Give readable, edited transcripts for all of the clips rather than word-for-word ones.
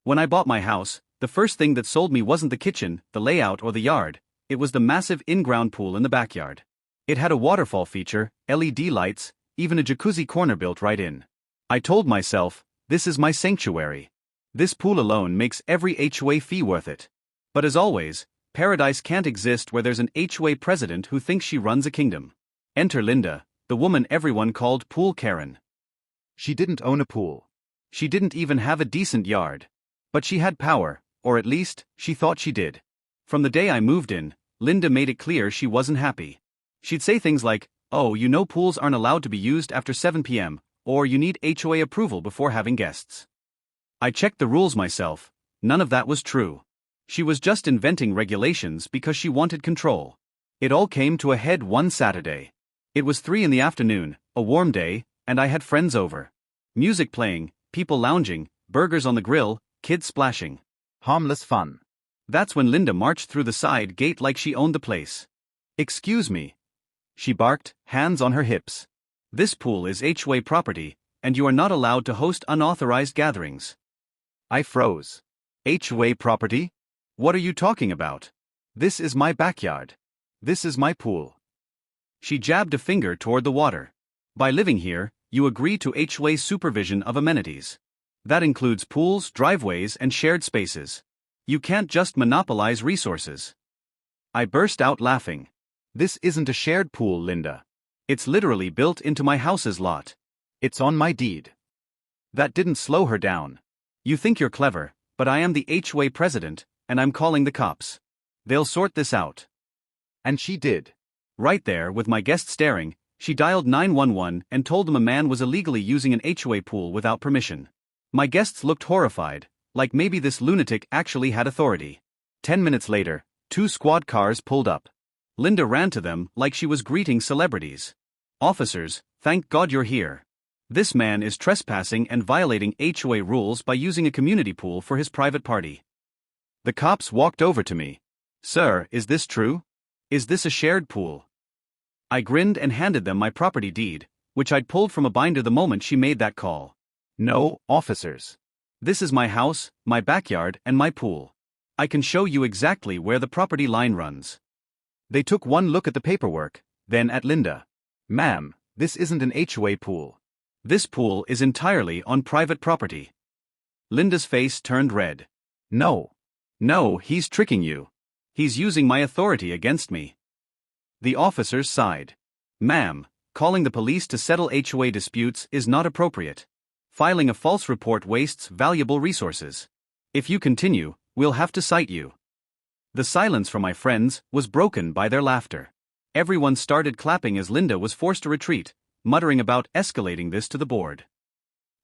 When I bought my house, the first thing that sold me wasn't the kitchen, the layout, or the yard. It was the massive in-ground pool in the backyard. It had a waterfall feature, LED lights, even a jacuzzi corner built right in. I told myself, this is my sanctuary. This pool alone makes every HOA fee worth it. But as always, paradise can't exist where there's an HOA president who thinks she runs a kingdom. Enter Linda, the woman everyone called Pool Karen. She didn't own a pool. She didn't even have a decent yard. But she had power, or at least, she thought she did. From the day I moved in, Linda made it clear she wasn't happy. She'd say things like, "Oh, you know pools aren't allowed to be used after 7 p.m., or you need HOA approval before having guests." I checked the rules myself. None of that was true. She was just inventing regulations because she wanted control. It all came to a head one Saturday. It was 3 in the afternoon, a warm day, and I had friends over. Music playing, people lounging, burgers on the grill, kids splashing. Harmless fun. That's when Linda marched through the side gate like she owned the place. "Excuse me," she barked, hands on her hips. "This pool is HOA property, and you are not allowed to host unauthorized gatherings." I froze. HOA property? What are you talking about? This is my backyard. This is my pool. She jabbed a finger toward the water. By living here, you agree to HOA supervision of amenities. That includes pools, driveways, and shared spaces. You can't just monopolize resources. I burst out laughing. This isn't a shared pool, Linda. It's literally built into my house's lot. It's on my deed. That didn't slow her down. "You think you're clever, but I am the HOA president, and I'm calling the cops. They'll sort this out." And she did. Right there, with my guest staring, she dialed 911 and told them a man was illegally using an HOA pool without permission. My guests looked horrified, like maybe this lunatic actually had authority. 10 minutes later, 2 squad cars pulled up. Linda ran to them like she was greeting celebrities. "Officers, thank God you're here. This man is trespassing and violating HOA rules by using a community pool for his private party." The cops walked over to me. "Sir, is this true? Is this a shared pool?" I grinned and handed them my property deed, which I'd pulled from a binder the moment she made that call. "No, officers. This is my house, my backyard, and my pool. I can show you exactly where the property line runs." They took one look at the paperwork, then at Linda. "Ma'am, this isn't an HOA pool. This pool is entirely on private property." Linda's face turned red. No. "No, he's tricking you. He's using my authority against me." The officers sighed. "Ma'am, calling the police to settle HOA disputes is not appropriate. Filing a false report wastes valuable resources. If you continue, we'll have to cite you." The silence from my friends was broken by their laughter. Everyone started clapping as Linda was forced to retreat, muttering about escalating this to the board.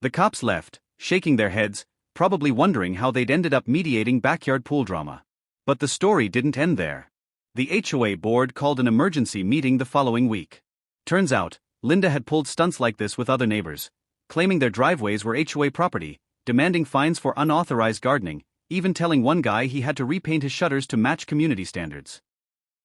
The cops left, shaking their heads, probably wondering how they'd ended up mediating backyard pool drama. But the story didn't end there. The HOA board called an emergency meeting the following week. Turns out, Linda had pulled stunts like this with other neighbors, claiming their driveways were HOA property, demanding fines for unauthorized gardening, even telling one guy he had to repaint his shutters to match community standards.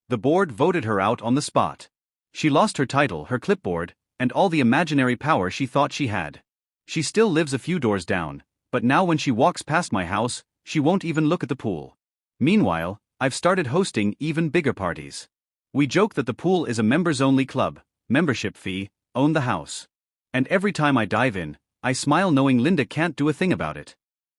The board voted her out on the spot. She lost her title, her clipboard, and all the imaginary power she thought she had. She still lives a few doors down, but now when she walks past my house, she won't even look at the pool. Meanwhile, I've started hosting even bigger parties. We joke that the pool is a members-only club, membership fee, own the house. And every time I dive in, I smile knowing Linda can't do a thing about it.